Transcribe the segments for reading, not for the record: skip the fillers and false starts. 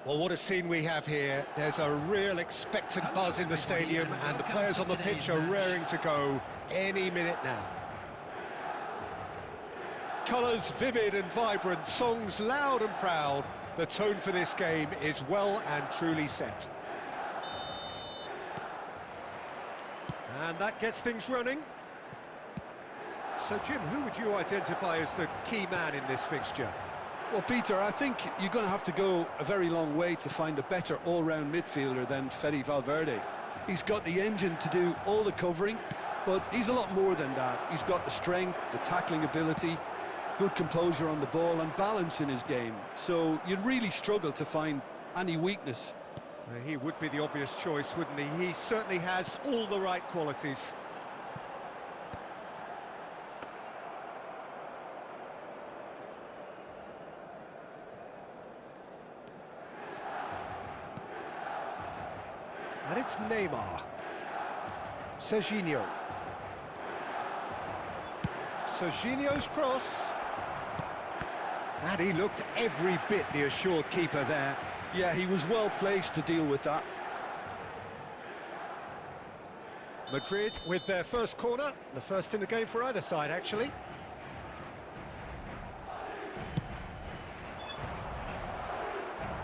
Well, what a scene we have here. There's a real expectant buzz in the stadium, and the players on the pitch are raring to go any minute now. Colours vivid and vibrant, songs loud and proud. The tone for this game is well and truly set. And that gets things running. So, Jim, who would you identify as the key man in this fixture? Well, Peter, I think you're going to have to go a very long way to find a better all-round midfielder than Fede Valverde. He's got the engine to do all the covering, but he's a lot more than that. He's got the strength, the tackling ability, good composure on the ball and balance in his game. So you'd really struggle to find any weakness. He would be the obvious choice, wouldn't he? He certainly has all the right qualities. And it's Neymar. Serginho. Serginho's cross. And he looked every bit the assured keeper there. Yeah, he was well placed to deal with that. Madrid with their first corner, the first in the game for either side, actually.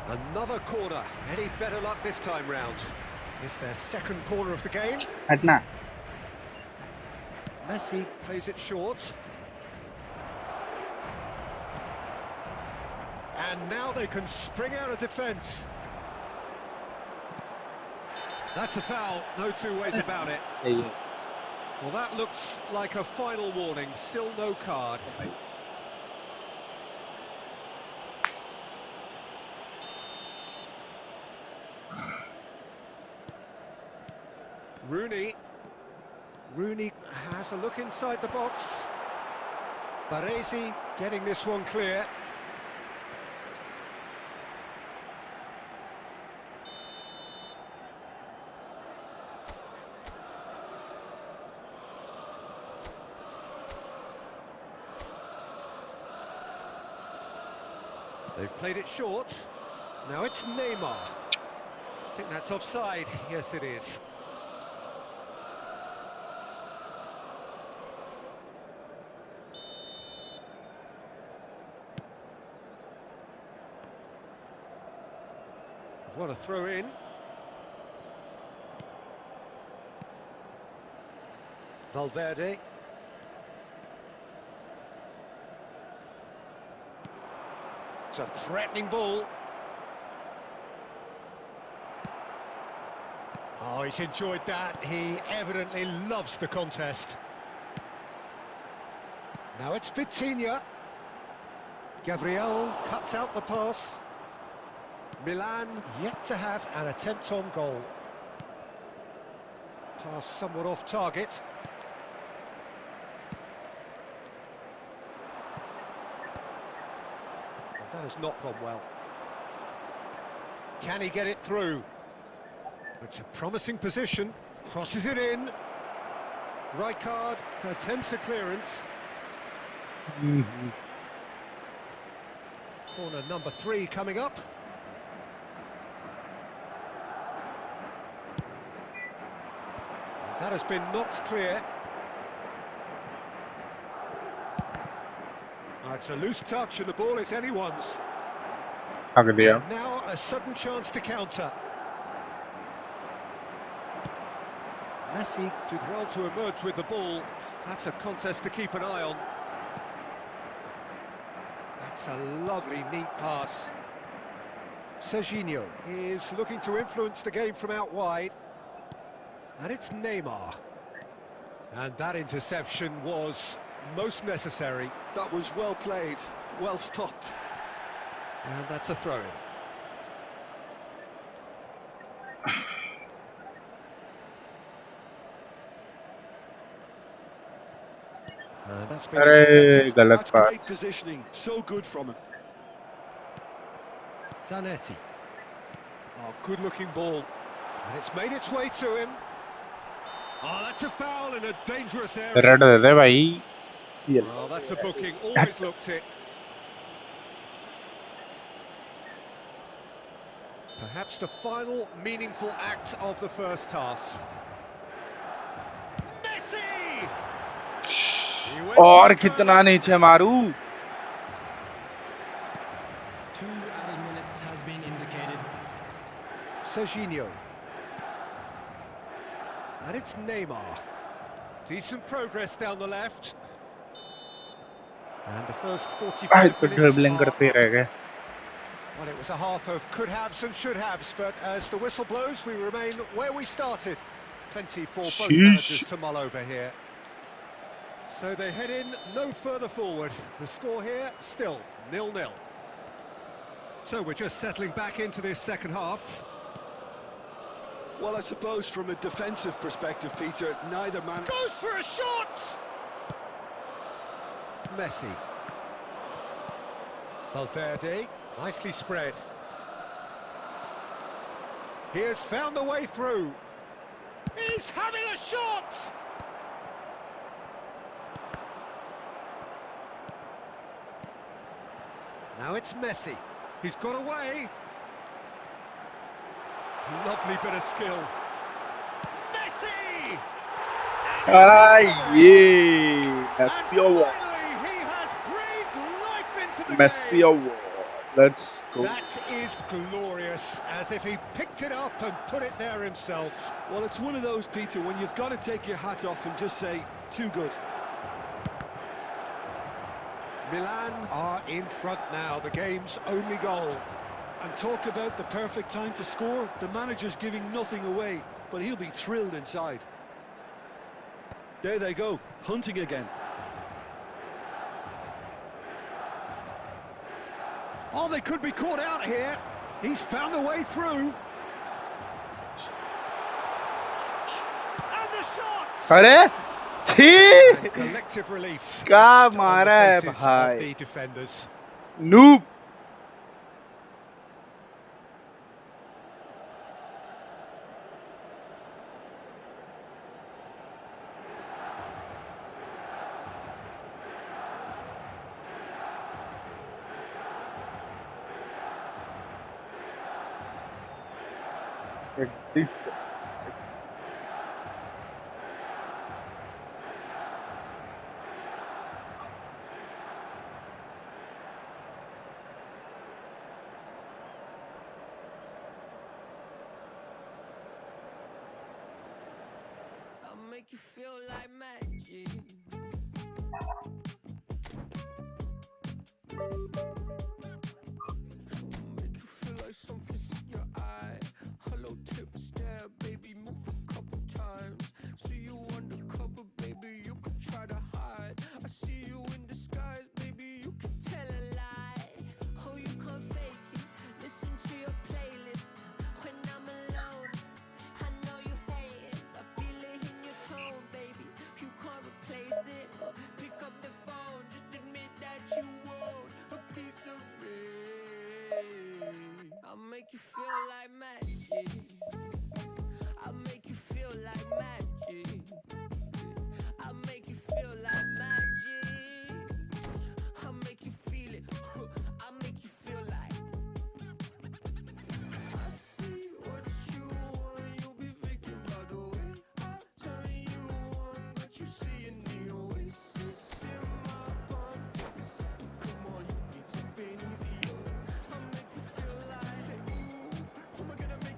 Another corner. Any better luck this time round? It's their second corner of the game. हटना Messi plays it short. And now they can spring out of defence. That's a foul, no two ways about it. सही है Well, that looks like a final warning, still no card. Rooney has a look inside the box. Baresi getting this one clear. They've played it short. Now it's Neymar. I think that's offside. Yes, it is. What a throw in. Valverde. It's a threatening ball. Oh, he's enjoyed that. He evidently loves the contest. Now it's Vitinha. Gabriel cuts out the pass. Milan yet to have an attempt on goal. Pass somewhat off target. That has not gone well. Can he get it through? It's a promising position. Crosses it in. Rijkaard attempts a clearance. Corner number 3 coming up. That has been knocked clear. It's a loose touch and the ball is anyone's. And now a sudden chance to counter. Messi did well to emerge with the ball. That's a contest to keep an eye on. That's a lovely, neat pass. Serginho is looking to influence the game from out wide. And it's Neymar. And that interception was most necessary. That was well played, well stopped. And that's a throw-in. And that's been intercepted. That's great positioning, so good from him. Zanetti. Oh, good-looking ball. And it's made its way to him. Oh, that's a foul in a dangerous area. Well, that's a booking, always looked it. Perhaps the final meaningful act of the first half. Messi! और कितना नीचे मारूं? 2 added minutes has been indicated. Serginho. And it's Neymar. Decent progress down the left. And the first 45 minutes well, it was a half of could-haves and should-haves, but as the whistle blows, we remain where we started. Plenty for both managers to mull over here. So they head in no further forward. The score here, still 0-0. So we're just settling back into this second half. Well, I suppose from a defensive perspective, Peter, neither man... Goes for a shot! Messi. Valverde, nicely spread. He has found the way through. He's having a shot! Now it's Messi. He's got away. Lovely bit of skill. Messi! Messi award. He has breathed life into the Messi game. award. Let's go. That is glorious, as if he picked it up and put it there himself. Well, it's one of those, Peter, when you've got to take your hat off and just say, too good. Milan are in front now, the game's only goal. And talk about the perfect time to score. The manager's giving nothing away, but he'll be thrilled inside. There they go, hunting again. Oh, they could be caught out here. He's found a way through. And the shots! अरे छी Collective relief. क्या etched on the मारा है faces भाई of the defenders. noob I'll make you feel like magic. Make you feel like something's in your eye. Hello, tip stare, baby, move a couple times. See you undercover, baby, you could try to hide. I see you in disguise, baby, you can tell a lie. Oh, you can't fake it. Listen to your playlist when I'm alone. I know you hate it. I feel it in your tone, baby. You can't replace it. Pick up the phone, just admit that you won't. A piece make you feel like magic. I'll make you feel like magic. I'll make you feel like magic. I'll make you feel it. I'll make you feel like. I see what you want. You'll be thinking about the way I turn you on. But you see in the oasis in my palm. Take a sip, come on, you need something easier. I'll make you feel like, say, ooh, who am I gonna make?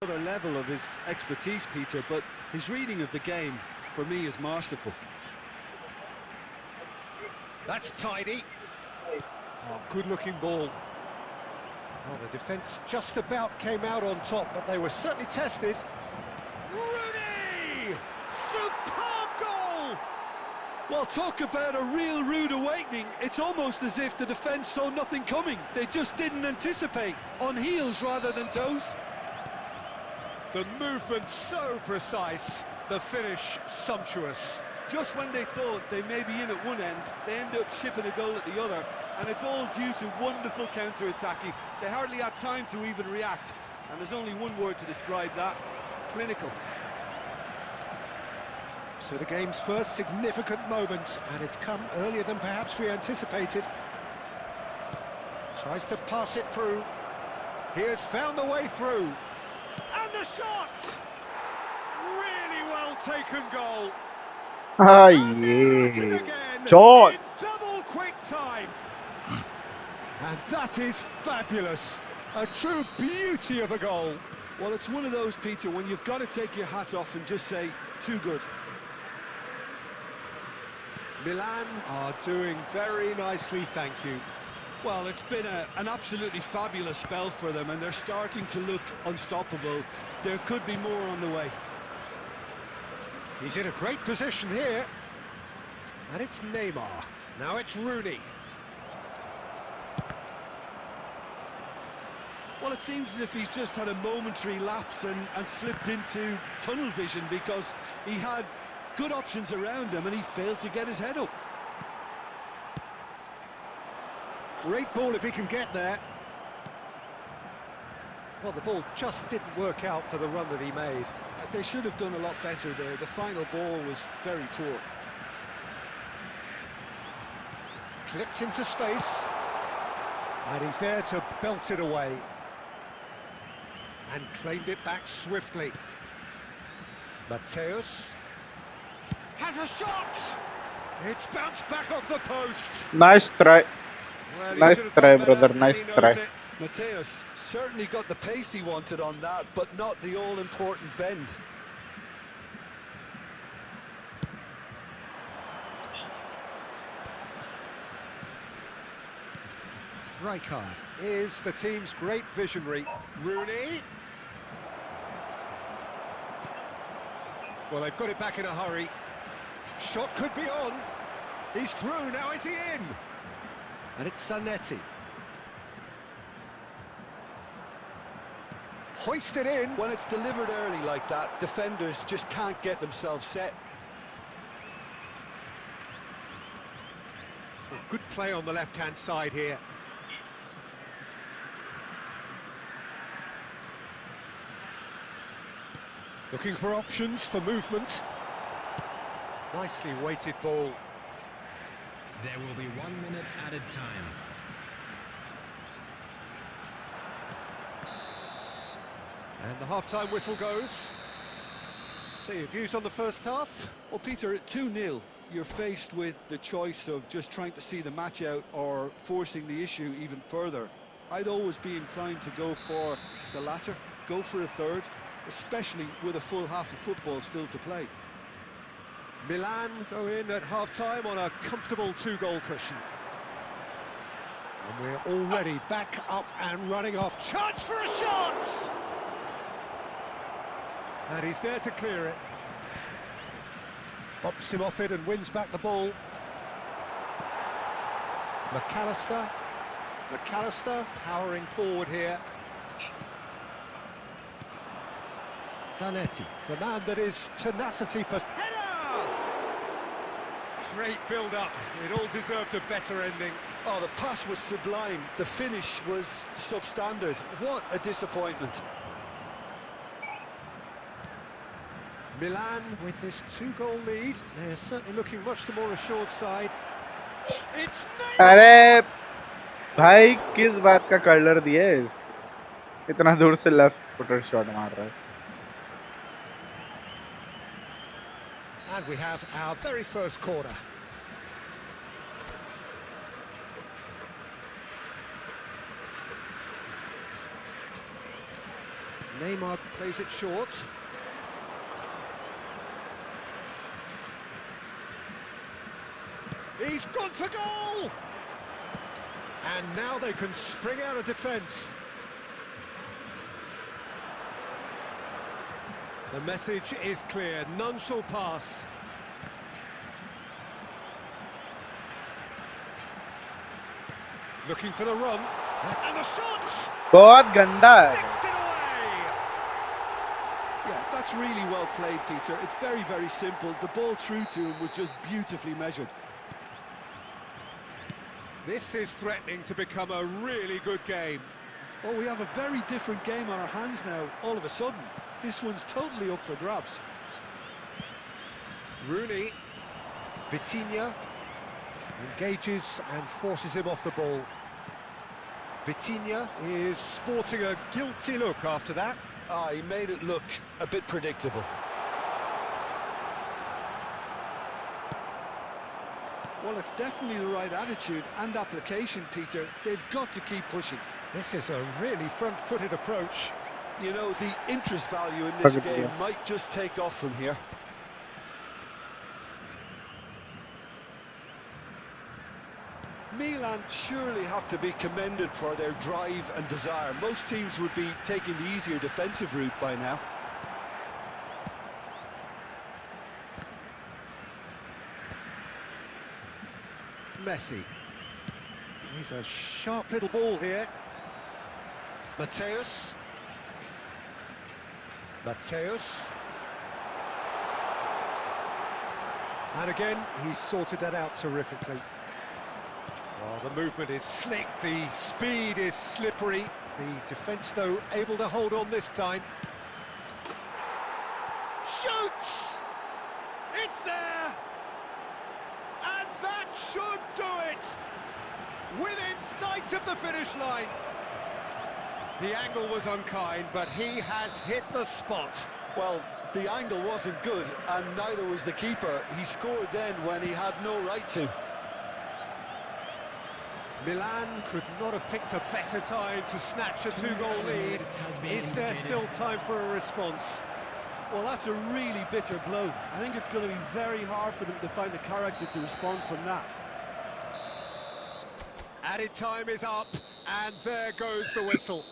Another level of his expertise, Peter, but his reading of the game, for me, is masterful. That's tidy. Oh, good-looking ball. Well, the defence just about came out on top, but they were certainly tested. Rooney! Superb goal! Well, talk about a real rude awakening. It's almost as if the defence saw nothing coming. They just didn't anticipate, on heels rather than toes. The movement so precise, the finish sumptuous. Just when they thought they may be in at one end, they end up shipping a goal at the other, and it's all due to wonderful counter-attacking. They hardly had time to even react, and there's only one word to describe that: clinical. So the game's first significant moment, and it's come earlier than perhaps we anticipated. Tries to pass it through. He has found the way through. And the shot! Really well taken goal. Ah, And they're at it yeah. again Shot. in double quick time. And that is fabulous. A true beauty of a goal. Well, it's one of those, Peter, when you've got to take your hat off and just say, too good. Milan are doing very nicely, thank you. Well, it's been an absolutely fabulous spell for them, and they're starting to look unstoppable. There could be more on the way. He's in a great position here. And it's Neymar. Now it's Rooney. Well, it seems as if he's just had a momentary lapse and slipped into tunnel vision, because he had good options around him and he failed to get his head up. Great ball if he can get there. Well, the ball just didn't work out for the run that he made. They should have done a lot better there. The final ball was very poor. Clipped into space. And he's there to belt it away. And claimed it back swiftly. Mateus has a shot! It's bounced back off the post. Nice try. Well, he Nice should have try, done better, brother, and nice he knows try. it. Mateus certainly got the pace he wanted on that, but not the all-important bend. Rijkaard is the team's great visionary. Rooney. Well, they've got it back in a hurry. Shot could be on. He's through, now is he in? And it's Zanetti. Hoisted in. When it's delivered early like that, defenders just can't get themselves set. Oh, good play on the left-hand side here. Looking for options for movement. Nicely weighted ball. There will be 1 minute added time. And the half-time whistle goes. So your views on the first half? Well, Peter, at 2-0, you're faced with the choice of just trying to see the match out or forcing the issue even further. I'd always be inclined to go for the latter, go for a third, especially with a full half of football still to play. Milan go in at half-time on a comfortable 2-goal cushion. And we're already back up and running off. Chance for a shot! And he's there to clear it. Bumps him off it and wins back the ball. McAllister powering forward here. Zanetti, the man that is tenacity. Header! Great build-up. It all deserved a better ending. Oh, the pass was sublime. The finish was substandard. What a disappointment. Milan with this 2-goal lead. They're certainly looking much the more assured side. It's अरे भाई किस बात का curler दिया है इतना दूर से लेफ्ट फुटर शॉट मार रहा है. And we have our very first corner. Neymar plays it short. He's gone for goal! And now they can spring out of defence. The message is clear, none shall pass. Looking for the run, and the shot! बहुत गंदा है. Sticks it away! Yeah, that's really well played, Peter. It's very, very simple. The ball through to him was just beautifully measured. This is threatening to become a really good game. Oh, we have a very different game on our hands now, all of a sudden. This one's totally up for grabs. Rooney, Vitinha, engages and forces him off the ball. Vitinha is sporting a guilty look after that. Ah, he made it look a bit predictable. Well, it's definitely the right attitude and application, Peter. They've got to keep pushing. This is a really front-footed approach. You know, the interest value in this game might just take off from here. Milan surely have to be commended for their drive and desire. Most teams would be taking the easier defensive route by now. Messi. He's a sharp little ball here. Mateus. And again, he's sorted that out terrifically. Oh, the movement is slick, the speed is slippery. The defence, though, able to hold on this time. Shoots! It's there! And that should do it! Within sight of the finish line. The angle was unkind, but he has hit the spot. Well, the angle wasn't good, and neither was the keeper. He scored then when he had no right to. Milan could not have picked a better time to snatch a 2-goal lead. Is there still time for a response? Well, that's a really bitter blow. I think it's going to be very hard for them to find the character to respond from that. Added time is up, and there goes the whistle.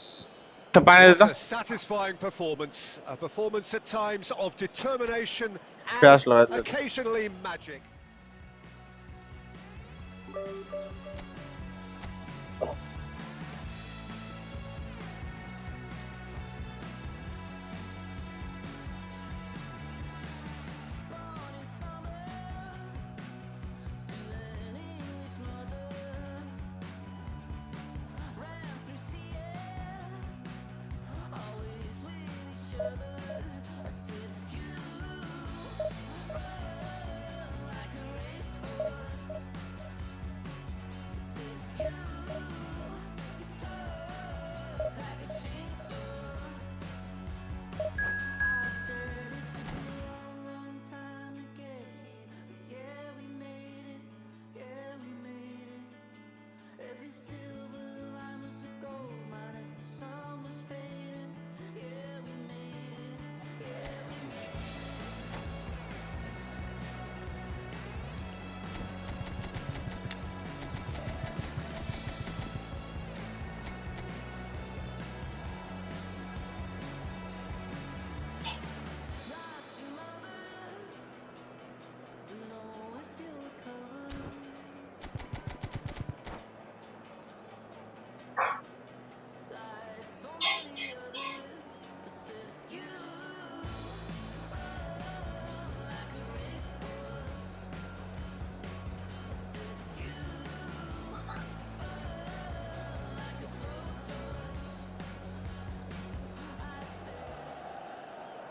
What a satisfying performance. A performance at times of determination and occasionally magic.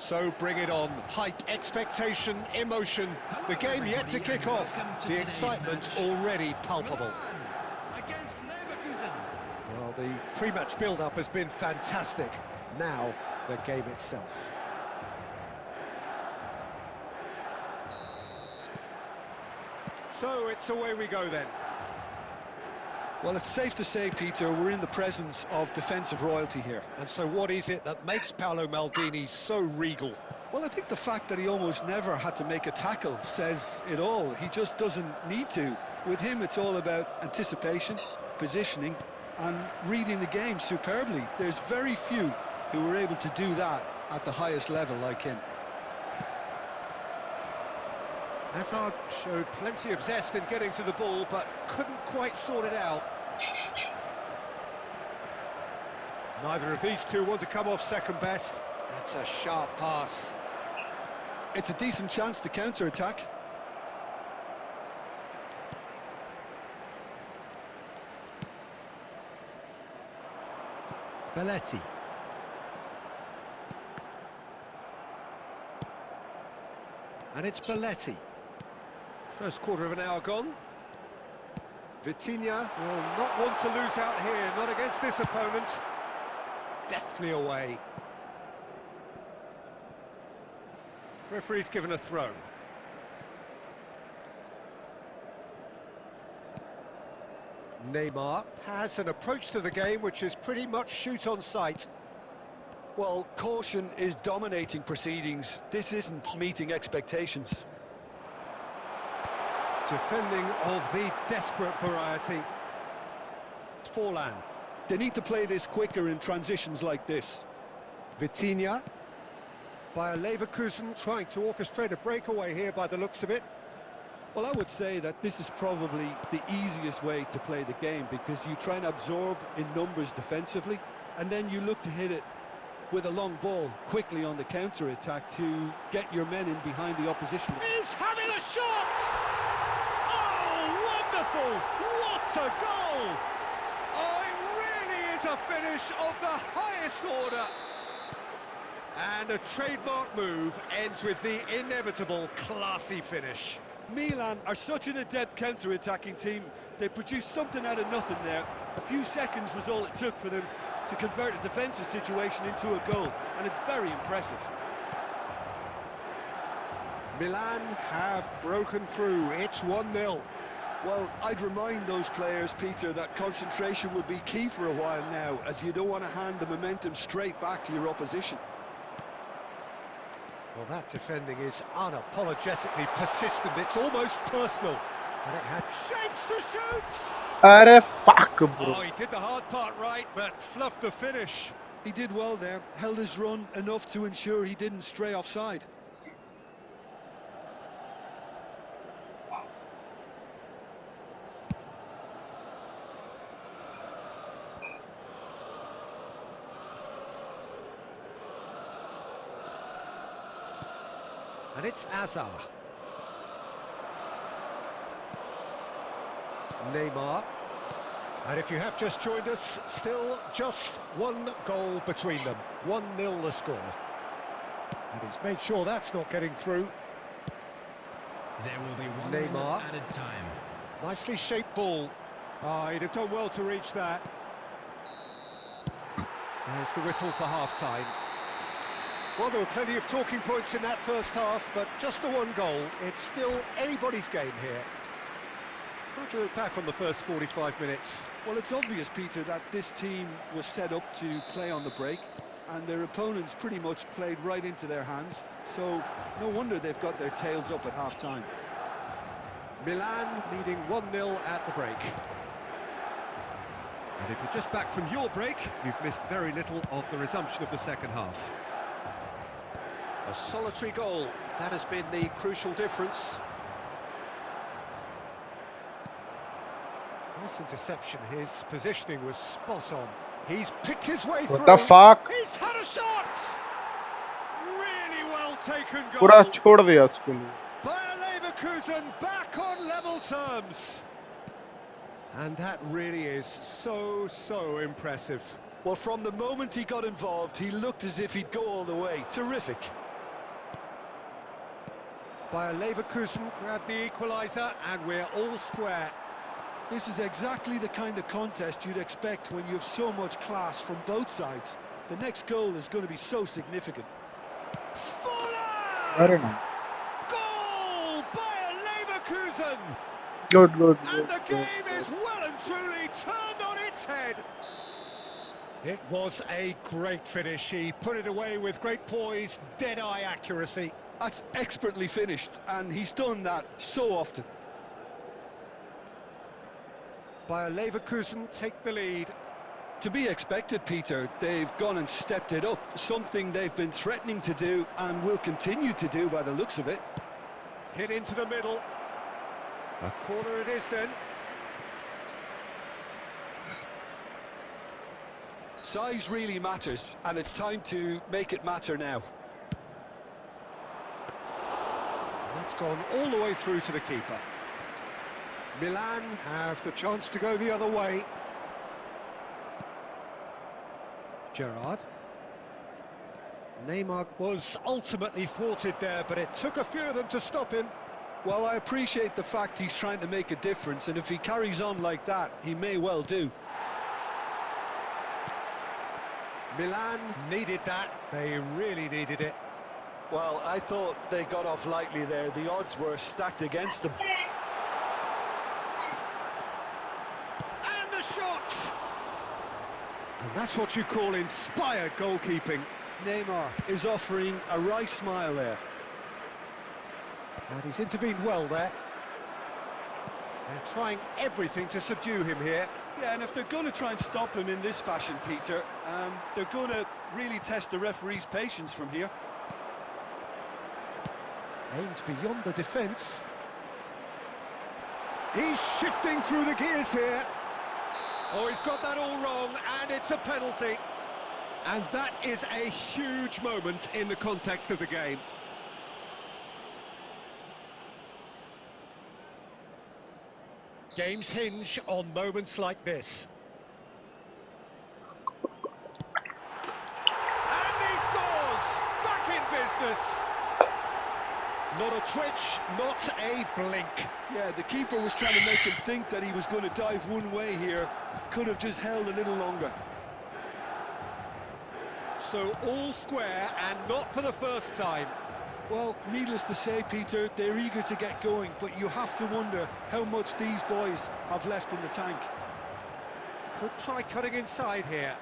So bring it on. Hype, expectation, emotion. The game yet to kick off. The excitement already palpable. Against Leverkusen. Well, the pre-match build-up has been fantastic. Now, the game itself. So it's away we go then. Well, it's safe to say, Peter, we're in the presence of defensive royalty here. And so what is it that makes Paolo Maldini so regal? Well, I think the fact that he almost never had to make a tackle says it all. He just doesn't need to. With him, it's all about anticipation, positioning, and reading the game superbly. There's very few who were able to do that at the highest level like him. Hazard showed plenty of zest in getting to the ball, but couldn't quite sort it out. Neither of these two want to come off second best. That's a sharp pass. It's a decent chance to counter-attack. Belletti. And it's Belletti. First quarter of an hour gone. Vitinha will not want to lose out here, not against this opponent. Deftly away. Referee's given a throw. Neymar has an approach to the game which is pretty much shoot on sight. Well, caution is dominating proceedings. This isn't meeting expectations. Defending of the desperate variety. Forlan. They need to play this quicker in transitions like this. Vitinha. Bayer Leverkusen trying to orchestrate a breakaway here by the looks of it. Well, I would say that this is probably the easiest way to play the game, because you try and absorb in numbers defensively, and then you look to hit it with a long ball quickly on the counter-attack to get your men in behind the opposition. He's having a shot! Oh, wonderful! What a goal! Oh, it really is a finish of the highest order. And a trademark move ends with the inevitable classy finish. Milan are such an adept counter-attacking team. They produced something out of nothing there. A few seconds was all it took for them to convert a defensive situation into a goal, and it's very impressive. Milan have broken through. It's 1-0. Well, I'd remind those players, Peter, that concentration will be key for a while now, as you don't want to hand the momentum straight back to your opposition. Well, that defending is unapologetically persistent. It's almost personal. And it had shapes to shoot! अरे fuck bro. Oh, he did the hard part right, but fluffed the finish. He did well there, held his run enough to ensure he didn't stray offside. And it's Azar. Neymar. And if you have just joined us, still just one goal between them. 1-0 the score. And he's made sure that's not getting through. There will be 1 Neymar. minute added time. Nicely shaped ball. Oh, he'd have done well to reach that. There's the whistle for half-time. Well, there were plenty of talking points in that first half, but just the one goal. It's still anybody's game here. How do you look back on the first 45 minutes? Well, it's obvious, Peter, that this team was set up to play on the break, and their opponents pretty much played right into their hands, so no wonder they've got their tails up at half-time. Milan leading 1-0 at the break. And if you're just back from your break, you've missed very little of the resumption of the second half. A solitary goal, that has been the crucial difference. Nice interception, his positioning was spot on. He's picked his way through. What the fuck? He's had a shot! Really well taken goal. पूरा छोड़ दिया उसके लिए. Bayer Leverkusen back on level terms. And that really is so impressive. Well, from the moment he got involved, he looked as if he'd go all the way. Terrific. Bayer Leverkusen grabbed the equaliser, and we're all square. This is exactly the kind of contest you'd expect when you have so much class from both sides. The next goal is going to be so significant. Fuller! Very nice. Goal! Bayer Leverkusen! Good. And the game is well and truly turned on its head. It was a great finish. He put it away with great poise, dead-eye accuracy. That's expertly finished, and he's done that so often. Bayer Leverkusen take the lead. To be expected, Peter. They've gone and stepped it up, something they've been threatening to do and will continue to do by the looks of it. Hit into the middle. A corner it is then. Size really matters, and it's time to make it matter now. That's gone all the way through to the keeper. Milan have the chance to go the other way. Gerrard. Neymar was ultimately thwarted there, but it took a few of them to stop him. Well, I appreciate the fact he's trying to make a difference, and if he carries on like that, he may well do. Milan needed that. They really needed it. Well, I thought they got off lightly there. The odds were stacked against them. And the shot! And that's what you call inspired goalkeeping. Neymar is offering a wry smile there. And he's intervened well there. They're trying everything to subdue him here. Yeah, and if they're going to try and stop him in this fashion, Peter, they're going to really test the referee's patience from here. Aimed beyond the defence. He's shifting through the gears here. Oh, he's got that all wrong, and it's a penalty. And that is a huge moment in the context of the game. Games hinge on moments like this. And he scores! Back in business! Not a twitch, not a blink. Yeah, the keeper was trying to make him think that he was going to dive one way here. Could have just held a little longer. So all square, and not for the first time. Well, needless to say, Peter, they're eager to get going, but you have to wonder how much these boys have left in the tank. Could try cutting inside here.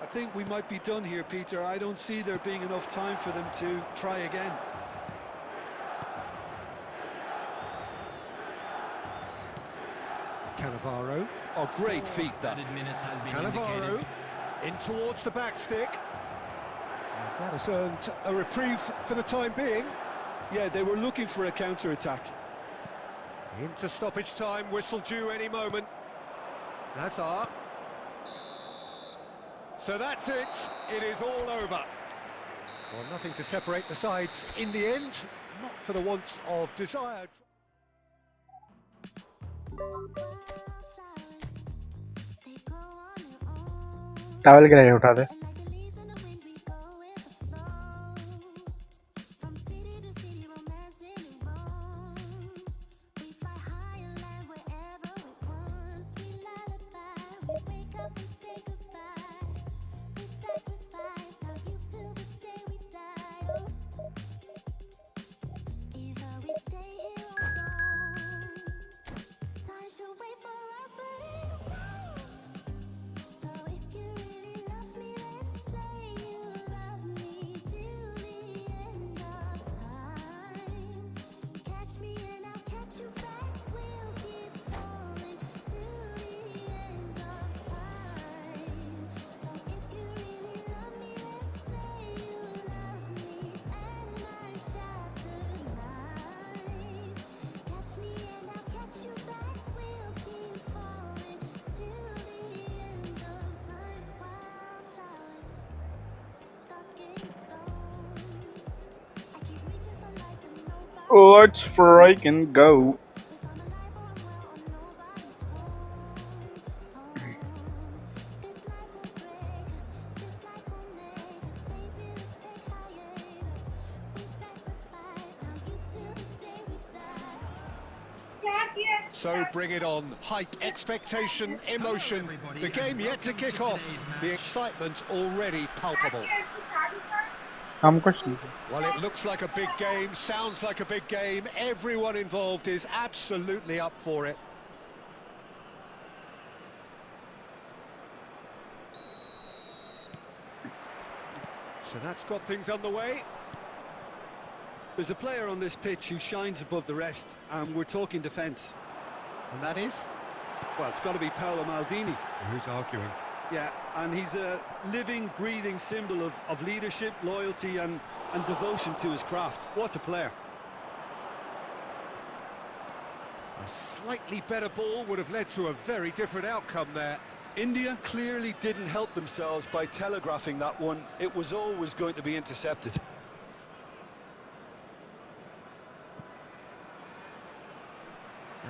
I think we might be done here, Peter. I don't see there being enough time for them to try again. Cannavaro. Oh, great feat, that. Added minute has been Cannavaro indicated. in towards the back stick. And that has earned a reprieve for the time being. Yeah, they were looking for a counter-attack. Into stoppage time, whistle due any moment. Hazard. So that's it. It is all over. Well, nothing to separate the sides in the end, not for the want of desire. Towel के लिए उठा दे. Let's freaking go. So bring it on. Hype, expectation, emotion. The game yet to kick off. The excitement already palpable. हमको चाहिए. Well, it looks like a big game, sounds like a big game. Everyone involved is absolutely up for it. So that's got things underway. There's a player on this pitch who shines above the rest, and we're talking defence. And that is? Well, it's got to be Paolo Maldini. Who's arguing? Yeah, and he's a living, breathing symbol of leadership, loyalty and devotion to his craft. What a player. A slightly better ball would have led to a very different outcome there. India clearly didn't help themselves by telegraphing that one. It was always going to be intercepted.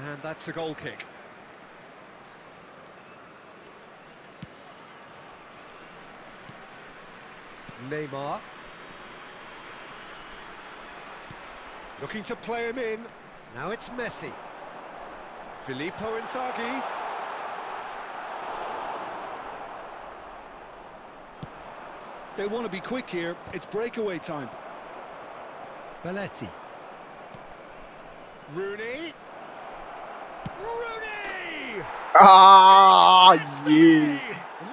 And that's a goal kick. Neymar. Looking to play him in. Now it's Messi. Filippo Inzaghi. They want to be quick here. It's breakaway time. Belletti. Rooney. Rooney! Ah, It's the yeah.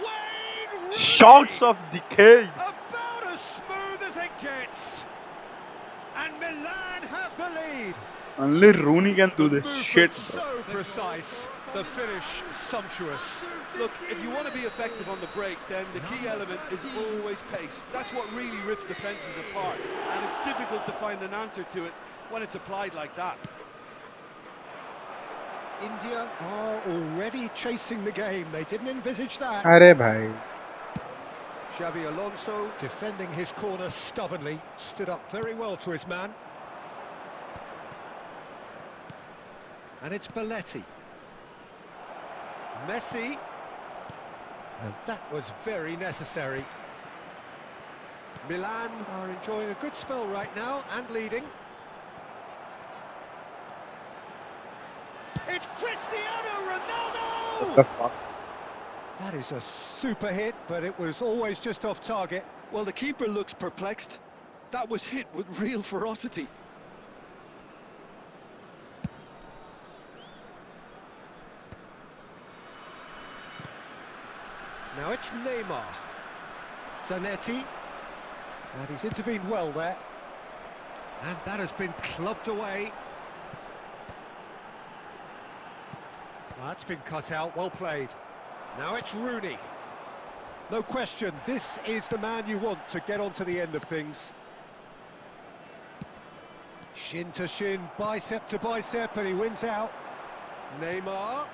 Wayne Rooney! Shots of decay. About as smooth as it gets. And Milan have the lead. Only Rooney can do The this movement shit, bro. so precise, the finish sumptuous. Look, if you want to be effective on the break, then the key element is always pace. That's what really rips defences apart. And it's difficult to find an answer to it when it's applied like that. India are already chasing the game. They didn't envisage that. अरे भाई. Xabi Alonso defending his corner stubbornly, stood up very well to his man. And it's Belletti. Messi. And that was very necessary. Milan are enjoying a good spell right now and leading. It's Cristiano Ronaldo! What the fuck? That is a super hit, but it was always just off target. Well, the keeper looks perplexed. That was hit with real ferocity. Now it's Neymar. Zanetti. And he's intervened well there. And that has been clubbed away. That's been cut out, well played. Now it's Rooney. No question, this is the man you want to get onto the end of things. Shin to shin, bicep to bicep, and he wins out. Neymar.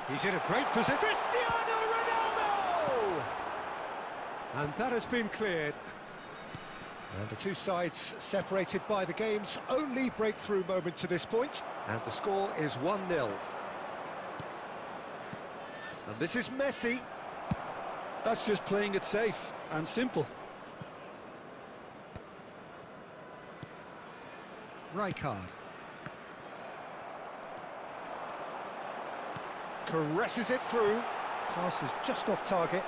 He's in a great position. Cristiano Ronaldo! And that has been cleared. And the two sides separated by the game's only breakthrough moment to this point. And the score is 1-0. And this is Messi. That's just playing it safe and simple. Rijkaard. Caresses it through. Pass is just off target.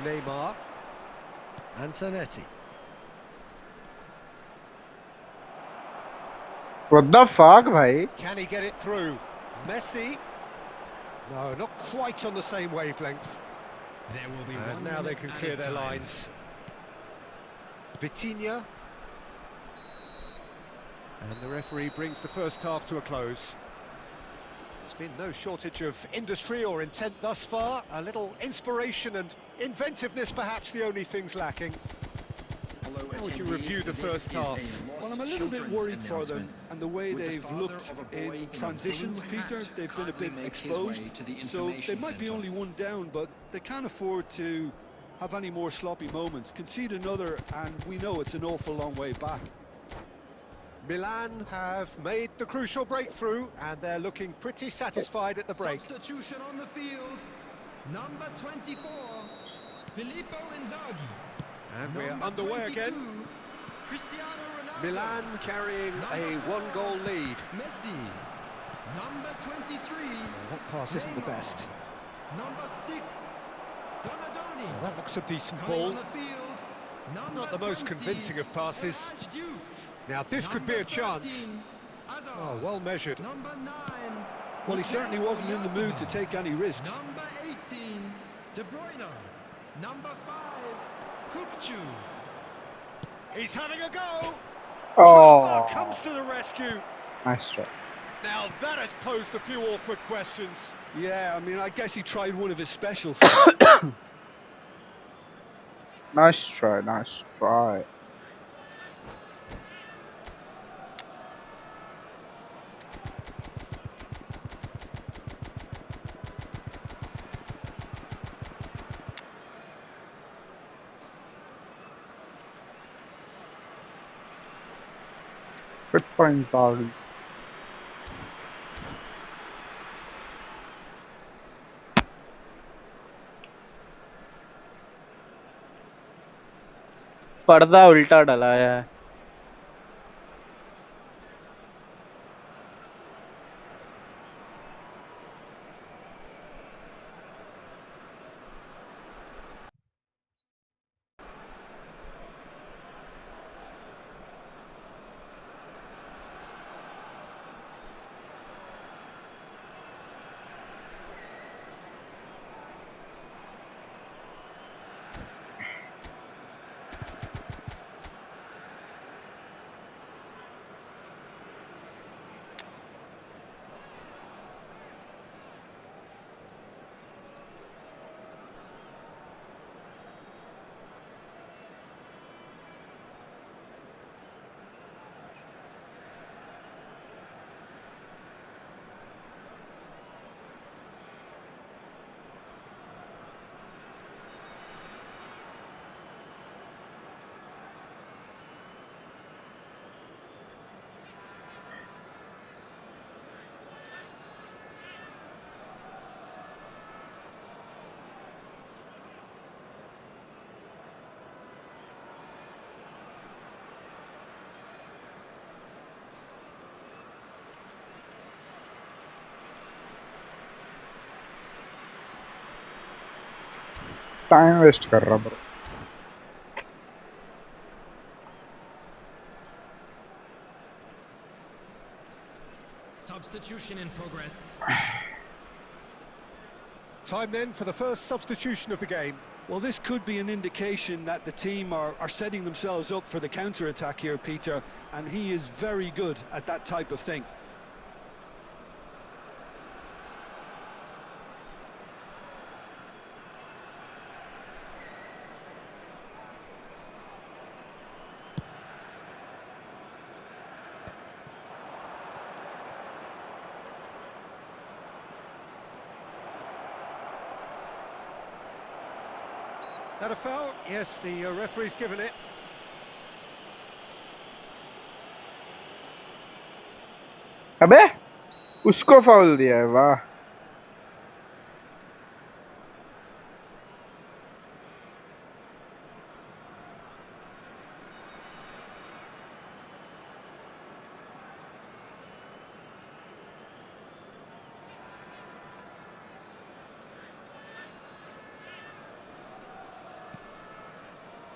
Neymar. And Zanetti. What the fuck, भाई? Can he get it through? Messi. No, not quite on the same wavelength. There will be And one now they minute can added clear their time. lines. Vitinha. And the referee brings the first half to a close. There's been no shortage of industry or intent thus far. A little inspiration and inventiveness, perhaps the only things lacking. How would you review the first half? Well, I'm a little bit worried for them and the way they've looked in transitions, Peter. They've been a bit exposed, so they might be only one down, but they can't afford to have any more sloppy moments. Concede another, and we know it's an awful long way back. Milan have made the crucial breakthrough, and they're looking pretty satisfied at the break. Substitution on the field. Number 24, Filippo Inzaghi. And we're Number underway 22, again. Cristiano Ronaldo. Milan carrying a one-goal lead. Messi. Number 23. That pass isn't the best. Number 6, Donadoni. Well, that looks a decent Coming ball. on the field. Number Not the most 20, convincing of passes. Elhaj Diouf. Now this could be a Number chance. 13, Hazard. Oh, well measured. Number 9. Well, he certainly wasn't in the mood to take any risks. Number 18, De Bruyne. Number 5, Kukçu. He's having a go. Oh, Comes to the rescue. nice try. Now that has posed a few awkward questions. Yeah, I mean, I guess he tried one of his specials. Nice try, nice try. Good point, Bobby. पर्दा उल्टा डलाया है. Time waste कर रहा bro. Substitution in progress. Time then for the first substitution of the game. Well, this could be an indication that the team are setting themselves up for the counter-attack here, Peter, and he is very good at that type of thing. That a foul? Yes, the referee's given it. अबे उसको foul दिया है. वाह.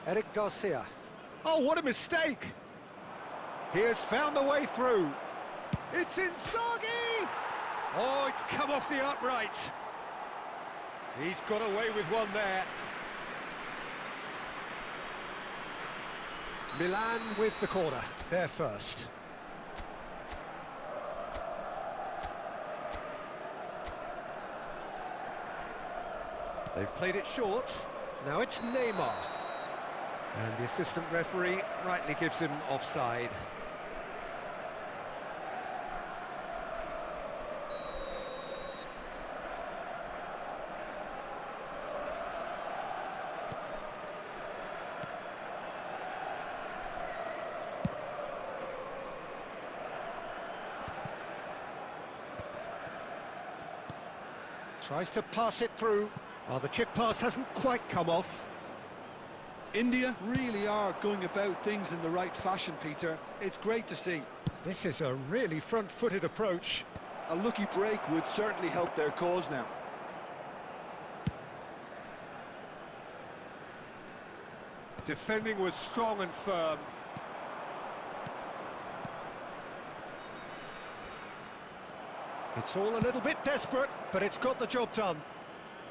Eric Garcia. Oh, what a mistake! He has found the way through. It's Inzaghi! Oh, it's come off the upright. He's got away with one there. Milan with the corner. They're first. They've played it short. Now it's Neymar. And the assistant referee rightly gives him offside. Tries to pass it through. Oh, the chip pass hasn't quite come off. India really are going about things in the right fashion, Peter. It's great to see. This is a really front-footed approach. A lucky break would certainly help their cause now. Defending was strong and firm. It's all a little bit desperate, but it's got the job done.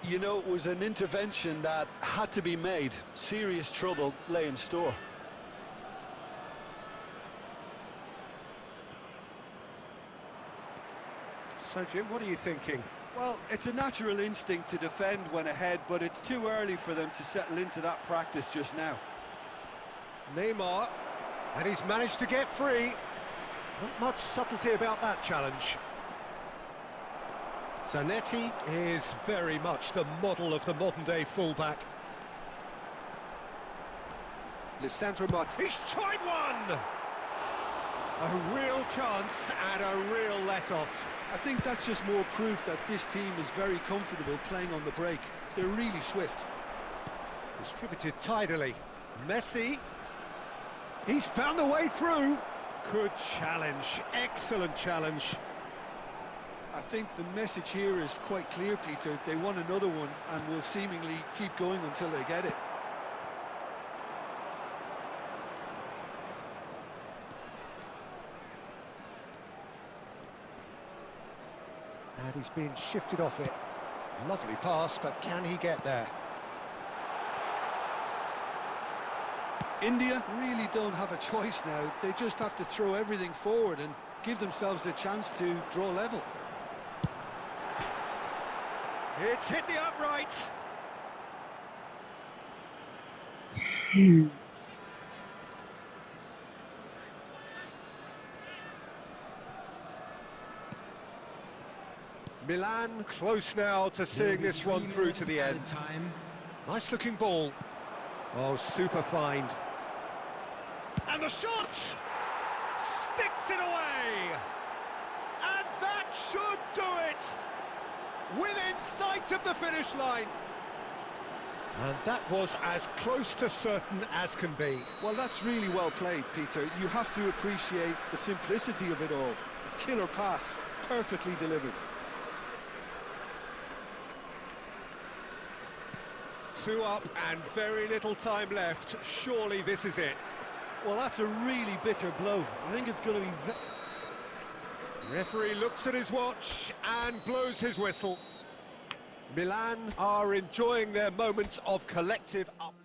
You know, it was an intervention that had to be made. Serious trouble lay in store. So, Jim, what are you thinking? Well, it's a natural instinct to defend when ahead, but it's too early for them to settle into that practice just now. Neymar, and he's managed to get free. Not much subtlety about that challenge. Zanetti is very much the model of the modern-day fullback. Lisandro Martinez, he's tried one! A real chance and a real let-off. I think that's just more proof that this team is very comfortable playing on the break. They're really swift. Distributed tidily. Messi. He's found a way through. Good challenge. Excellent challenge. I think the message here is quite clear, Peter. They want another one and will seemingly keep going until they get it. And he's been shifted off it. Lovely pass, but can he get there? India really don't have a choice now. They just have to throw everything forward and give themselves a chance to draw level. It's hit the upright. Milan close now to seeing this one through to the end. Nice looking ball. Oh, super find. And the shot! Sticks it away! And that should do it! Within sight of the finish line. And that was as close to certain as can be. Well, that's really well played, Peter. You have to appreciate the simplicity of it all. A killer pass, perfectly delivered. 2 up and very little time left. Surely this is it. Well, that's a really bitter blow. I think it's going to be... Referee looks at his watch and blows his whistle. Milan are enjoying their moments of collective up.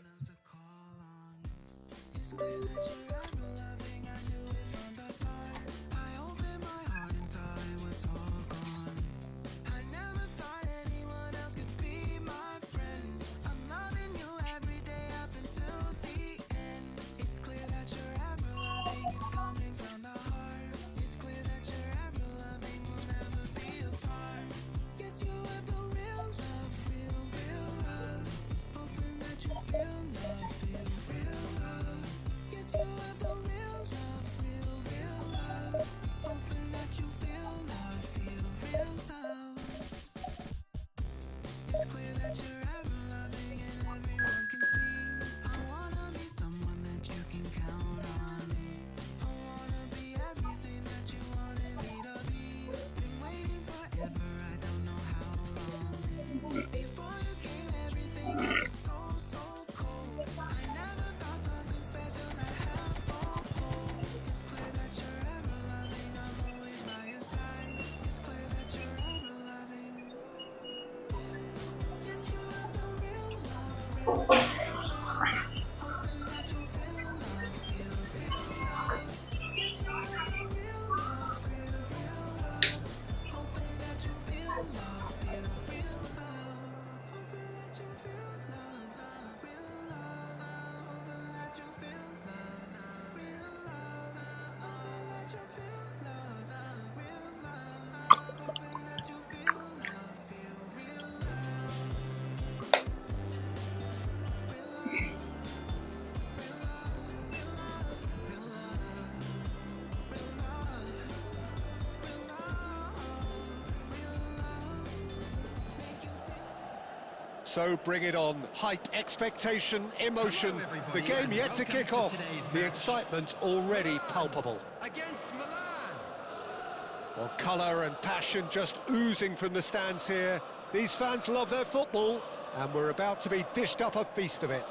So bring it on. Hype, expectation, emotion. Hello, everybody, The game and yet to welcome kick to off. today's The match. excitement already Milan palpable. Against Milan. Well, colour and passion just oozing from the stands here. These fans love their football, and we're about to be dished up a feast of it.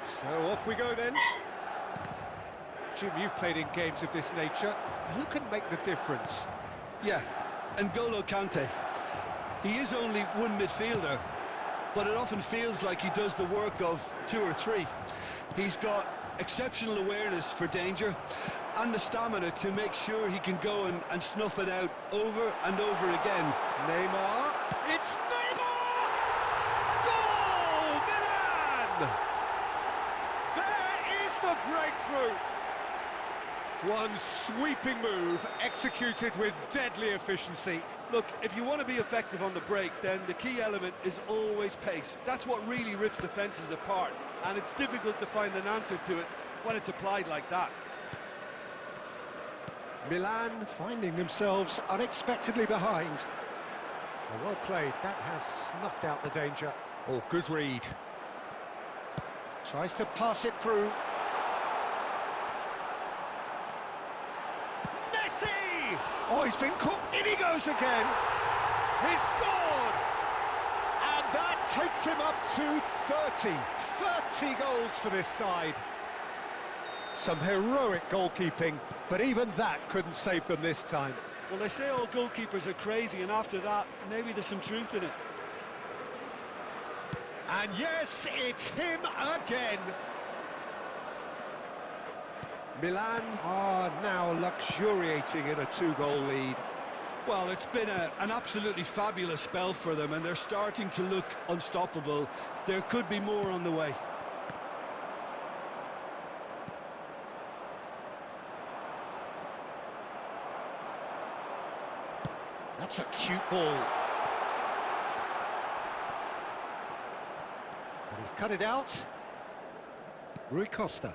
So off we go then. Jim, you've played in games of this nature. Who can make the difference? Yeah, N'Golo Kante. He is only one midfielder, but it often feels like he does the work of two or three. He's got exceptional awareness for danger and the stamina to make sure he can go and snuff it out over and over again. Neymar. It's Neymar! Goal! Milan! There is the breakthrough. One sweeping move executed with deadly efficiency. Look, if you want to be effective on the break, then the key element is always pace. That's what really rips defences apart, and it's difficult to find an answer to it when it's applied like that. Milan finding themselves unexpectedly behind. Well played, that has snuffed out the danger. Oh, good read. Tries to pass it through. Messi! Oh, he's been caught. In he goes again. He's scored! And that takes him up to 30. 30 goals for this side. Some heroic goalkeeping, but even that couldn't save them this time. Well, they say all goalkeepers are crazy, and after that, maybe there's some truth in it. And yes, it's him again. Milan are now luxuriating in a two-goal lead. Well, it's been an absolutely fabulous spell for them, and they're starting to look unstoppable. There could be more on the way. That's a cute ball. And he's cut it out. Rui Costa.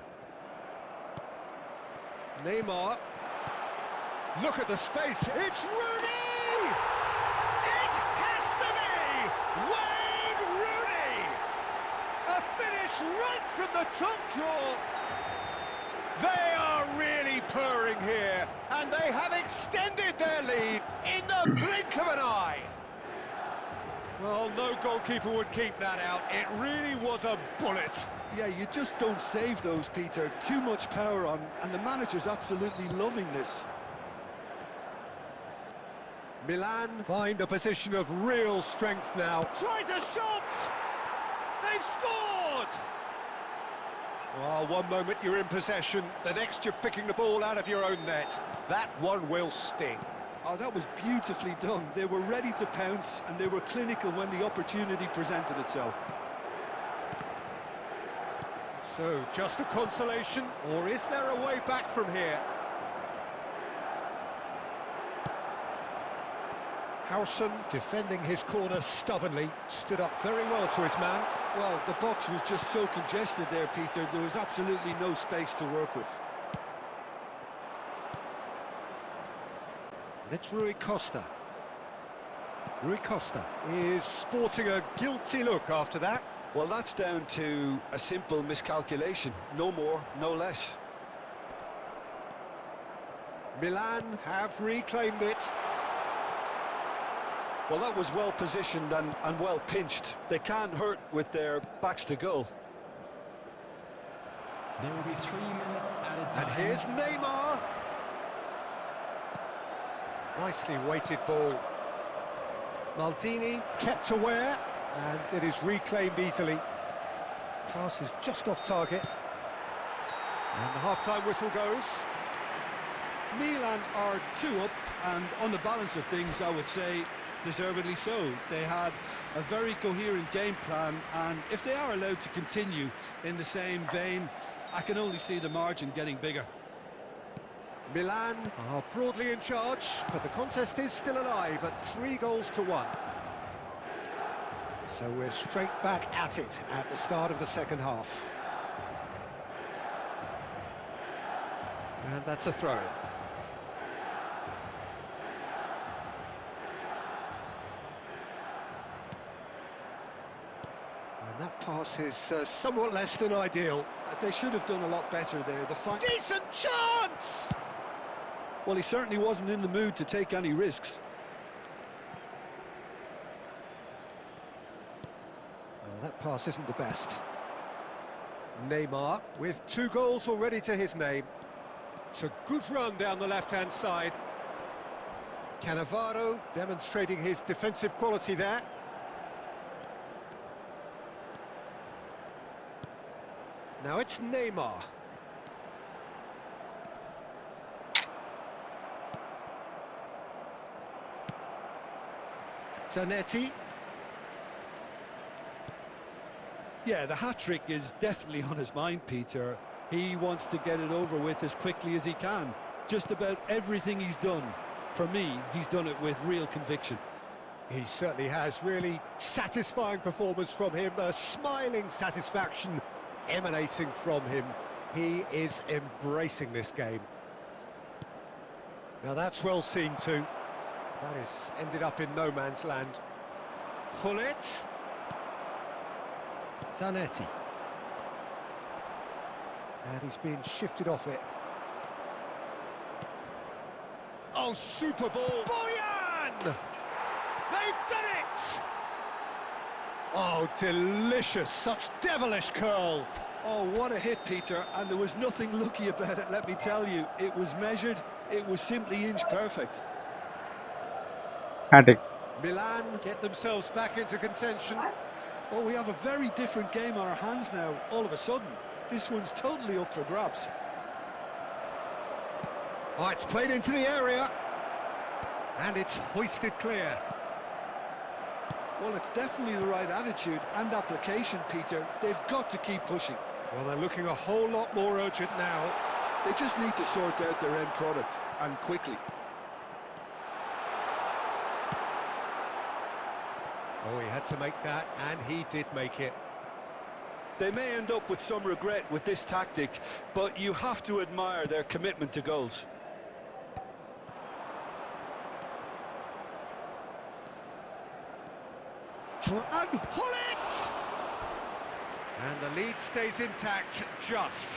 Neymar. Look at the space. It's Rooney! It has to be Wayne Rooney! A finish right from the top draw. They are really purring here, and they have extended their lead in the blink of an eye. Well, no goalkeeper would keep that out. It really was a bullet. Yeah, you just don't save those, Peter. Too much power on, and the manager's absolutely loving this. Milan find a position of real strength now. Tries a shot! They've scored! Well, one moment you're in possession, the next you're picking the ball out of your own net. That one will sting. Oh, that was beautifully done. They were ready to pounce, and they were clinical when the opportunity presented itself. So, just a consolation, or is there a way back from here? Howson, defending his corner stubbornly, stood up very well to his man. Well, the box was just so congested there, Peter. There was absolutely no space to work with. And it's Rui Costa. Rui Costa is sporting a guilty look after that. Well, that's down to a simple miscalculation. No more, no less. Milan have reclaimed it. Well, that was well positioned and well pinched. They can't hurt with their backs to goal. There will be 3 minutes added time. And here's Neymar. Nicely weighted ball. Maldini kept aware, and it is reclaimed easily. Pass is just off target. And the half-time whistle goes. Milan are 2 up, and on the balance of things, I would say, deservedly so. They had a very coherent game plan, and if they are allowed to continue in the same vein, I can only see the margin getting bigger. Milan are broadly in charge, but the contest is still alive at 3-1. So we're straight back at it at the start of the second half. And that's a throw-in. That pass is somewhat less than ideal. They should have done a lot better there. Decent chance! Well, he certainly wasn't in the mood to take any risks. That pass isn't the best. Neymar with 2 goals already to his name. It's a good run down the left-hand side. Cannavaro demonstrating his defensive quality there. Now it's Neymar. Zanetti. Yeah, the hat-trick is definitely on his mind, Peter. He wants to get it over with as quickly as he can. Just about everything he's done, for me, he's done it with real conviction. He certainly has. Really satisfying performance from him. A smiling satisfaction emanating from him. He is embracing this game. Now that's well seen too. That has ended up in no man's land. Hullet. Zanetti. And he's been shifted off it. Oh, super ball. Boyan! They've done it! Oh, delicious. Such devilish curl. Oh, what a hit, Peter. And there was nothing lucky about it, let me tell you. It was measured. It was simply inch perfect. Pratik. Milan get themselves back into contention. Oh, we have a very different game on our hands now, all of a sudden. This one's totally up for grabs. Oh, it's played into the area. And it's hoisted clear. Well, it's definitely the right attitude and application, Peter. They've got to keep pushing. Well, they're looking a whole lot more urgent now. They just need to sort out their end product, and quickly. Oh, he had to make that, and he did make it. They may end up with some regret with this tactic, but you have to admire their commitment to goals. And Hullet! And the lead stays intact, just.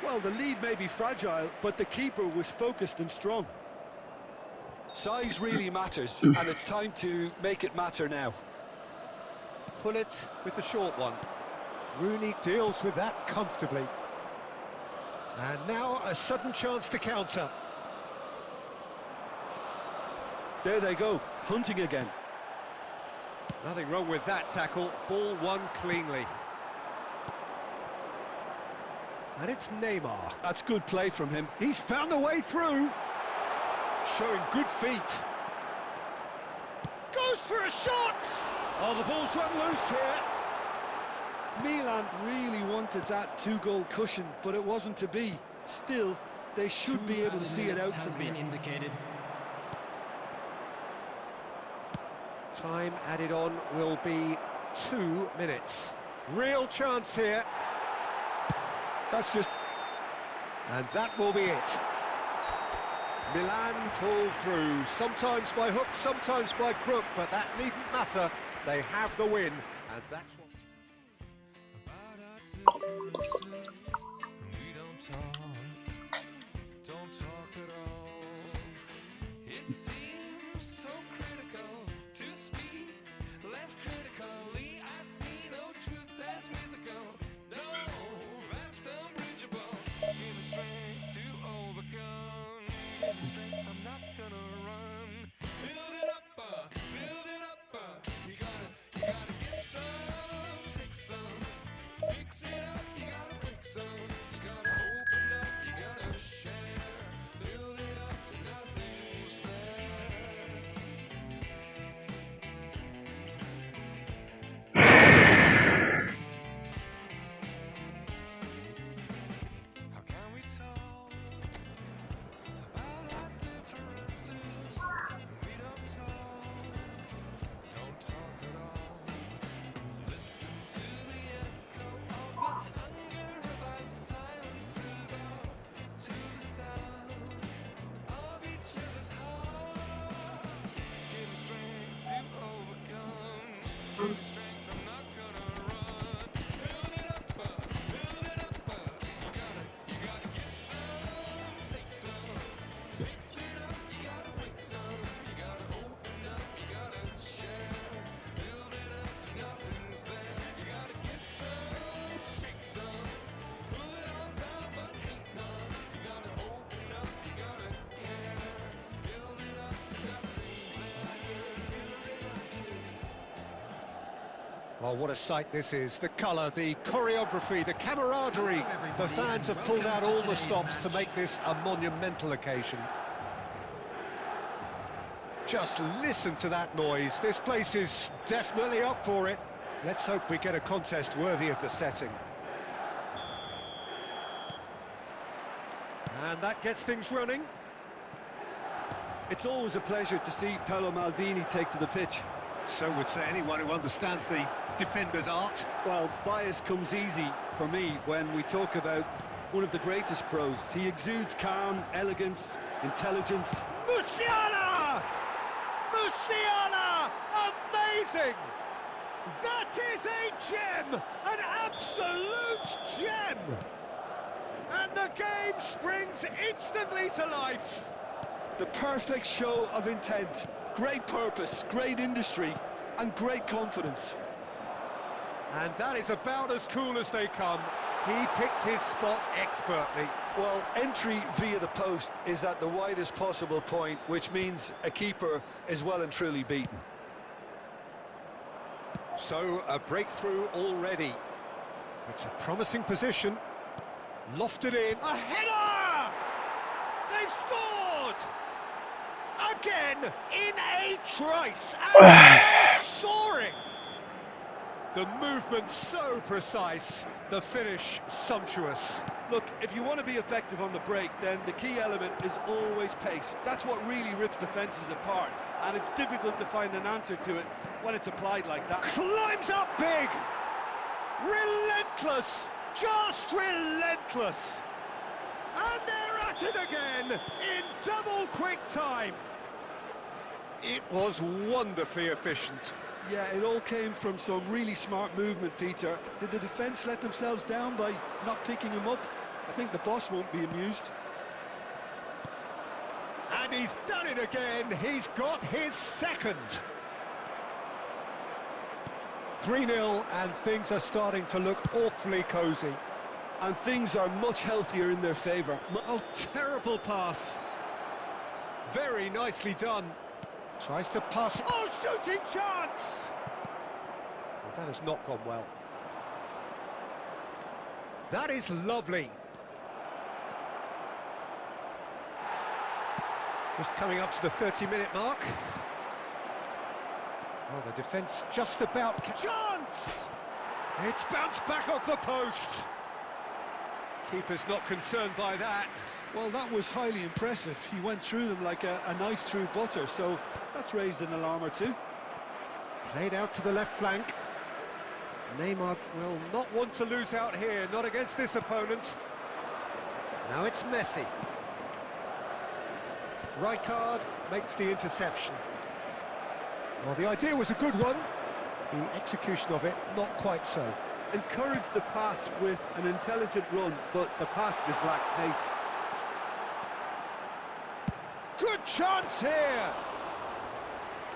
Well, the lead may be fragile, but the keeper was focused and strong. Size really matters, and it's time to make it matter now. Hullet with the short one. Rooney deals with that comfortably. And now a sudden chance to counter. There they go, hunting again. Nothing wrong with that tackle. Ball won cleanly. And it's Neymar. That's good play from him. He's found a way through. Showing good feet. Goes for a shot! Oh, the ball's run loose here. Milan really wanted that 2-goal cushion, but it wasn't to be. Still, they should be able to see it out from here. Indicated. Time added on will be 2 minutes. Real chance here. That's just... And that will be it. Milan pull through, sometimes by hook, sometimes by crook, but that needn't matter. They have the win, and that's what... About our differences, we don't talk at all. It seems so critical to speak less critically. I see no truth that's mythical, no vast unbridgeable. Give me strength to overcome, give me strength, I'm not gonna run. Build it up, you gotta get some, take some. Fix it up, you gotta fix some. You gotta open up, you gotta share. Build it up, nothing's there. How can we talk about our differences? We don't talk at all. Listen to the echo of the hunger of our silences, out to the sound of each other's heart. Give me strength to overcome. Give me strength, I'm not gonna run. Oh, what a sight this is. The colour, the choreography, the camaraderie. The fans have pulled out all the stops to make this a monumental occasion. Just listen to that noise. This place is definitely up for it. Let's hope we get a contest worthy of the setting. And that gets things running. It's always a pleasure to see Paolo Maldini take to the pitch. So would say anyone who understands the defender's art. Well, bias comes easy for me when we talk about one of the greatest pros. He exudes calm, elegance, intelligence. Musiala! Musiala! Amazing! That is a gem! An absolute gem! And the game springs instantly to life. The perfect show of intent. Great purpose, great industry, and great confidence. And that is about as cool as they come. He picked his spot expertly. Well, entry via the post is at the widest possible point, which means a keeper is well and truly beaten. So, a breakthrough already. It's a promising position. Lofted in. A header! They've scored! Again, in a trice. And they're soaring! The movement so precise, the finish sumptuous. Look, if you want to be effective on the break, then the key element is always pace. That's what really rips defences apart, and it's difficult to find an answer to it when it's applied like that. Climbs up big! Relentless! Just relentless! And they're at it again in double quick time. It was wonderfully efficient. Yeah, it all came from some really smart movement, Peter. Did the defence let themselves down by not picking him up? I think the boss won't be amused. And he's done it again. He's got his second. 3-0, and things are starting to look awfully cosy. And things are much healthier in their favour. Oh, terrible pass. Very nicely done. Tries to pass. Oh, shooting chance! Well, that has not gone well. That is lovely. Just coming up to the 30-minute mark. Oh, the defence just about... Chance! It's bounced back off the post. Keeper's not concerned by that. Well, that was highly impressive. He went through them like a knife through butter, so that's raised an alarm or two. Played out to the left flank. Neymar will not want to lose out here, not against this opponent. Now it's Messi. Rijkaard makes the interception. Well, the idea was a good one. The execution of it, not quite so. Encouraged the pass with an intelligent run, but the pass just lacked pace. Good chance here!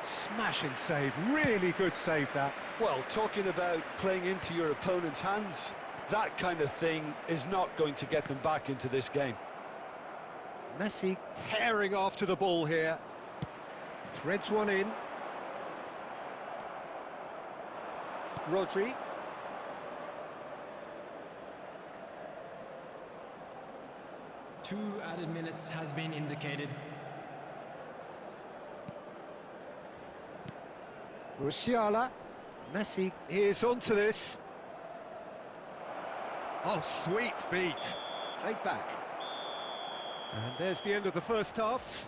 Smashing save, really good save that. Well, talking about playing into your opponent's hands, that kind of thing is not going to get them back into this game. Messi herring after the ball here. Threads one in. Rodri. Two added minutes has been indicated. Musiala. Messi is onto this. Oh, sweet feet. Played back. And there's the end of the first half.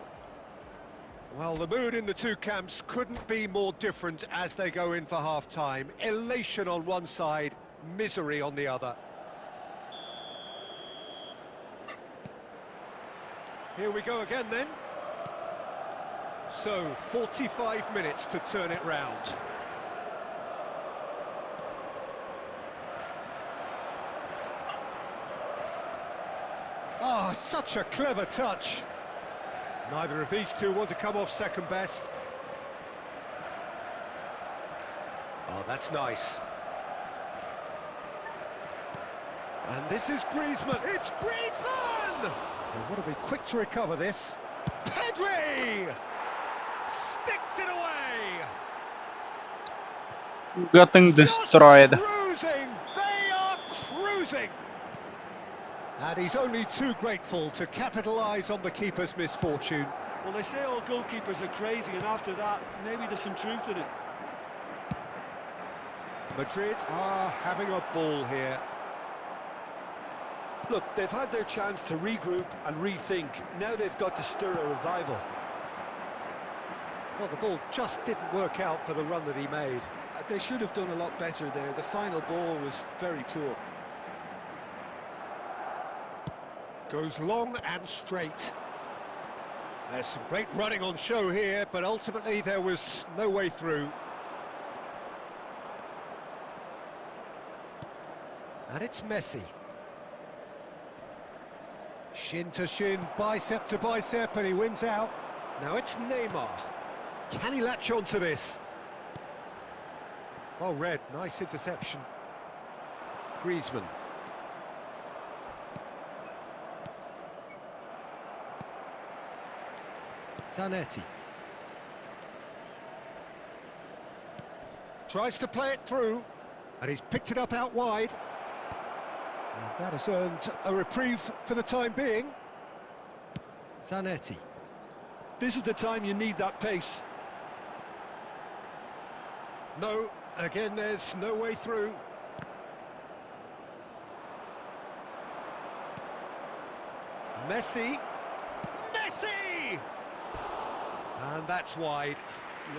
Well, the mood in the two camps couldn't be more different as they go in for half-time. Elation on one side, misery on the other. Here we go again then. So, 45 minutes to turn it round. Oh, such a clever touch. Neither of these two want to come off second best. Oh, that's nice. And this is Griezmann. It's Griezmann! They want to be quick to recover this. Pedri! Sticks it away! Getting Just destroyed. cruising! They are cruising! And he's only too grateful to capitalise on the keeper's misfortune. Well, they say all goalkeepers are crazy, and after that, maybe there's some truth in it. Madrid are having a ball here. Look, they've had their chance to regroup and rethink. Now they've got to stir a revival. Well, the ball just didn't work out for the run that he made. They should have done a lot better there. The final ball was very poor. Goes long and straight. There's some great running on show here, but ultimately there was no way through. And it's Messi. Shin to shin, bicep to bicep, and he wins out. Now it's Neymar. Can he latch on to this? Well read, nice interception. Griezmann. Zanetti. Tries to play it through, and he's picked it up out wide. And that has earned a reprieve for the time being. Zanetti. This is the time you need that pace. No, again there's no way through. Messi. Messi! And that's wide.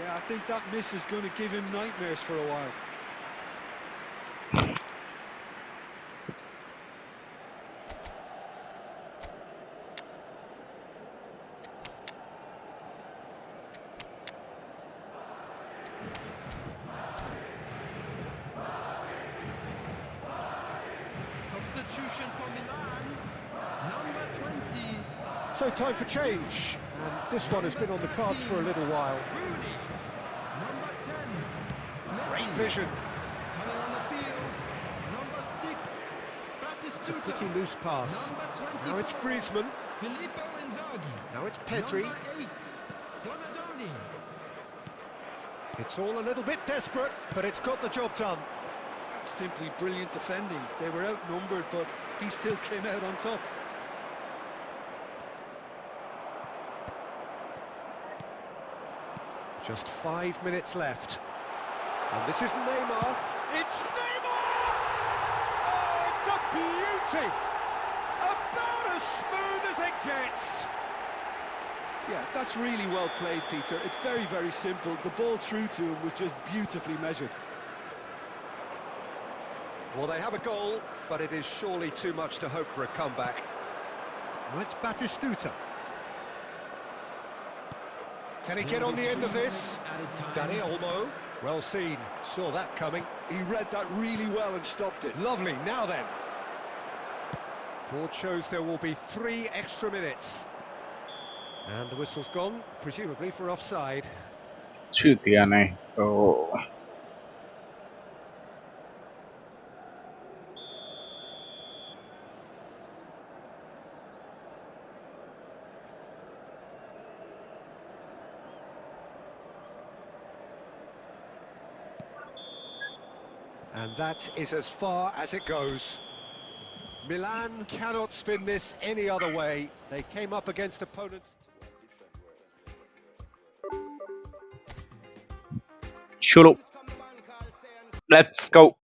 Yeah, I think that miss is going to give him nightmares for a while. Substitution for Milan, number 20. So time for change. And this one has been on the cards for a little while. Rooney, number 10. Messi. Great vision. Coming on the field, number 6. It's a Batistuta. pretty loose pass. Number 24. Now it's Griezmann. Filippo Inzaghi. Now it's Pedri. Number 8. Donadoni. It's all a little bit desperate, but it's got the job done. That's simply brilliant defending. They were outnumbered, but he still came out on top. Just 5 minutes left. And this is Neymar. It's Neymar! Oh, it's a beauty! About as smooth as it gets. Yeah, that's really well played, Peter. It's very, very simple. The ball through to him was just beautifully measured. Well, they have a goal, but it is surely too much to hope for a comeback. Now it's Batistuta. Can he get on the end of this? Danny Olmo. Well seen. Saw that coming. He read that really well and stopped it. Lovely. Now then. Board shows there will be 3 extra minutes. And the whistle's gone, presumably for offside. छू दिया नहीं तो And that is as far as it goes. Milan cannot spin this any other way. They came up against opponents. शुरू. Let's go.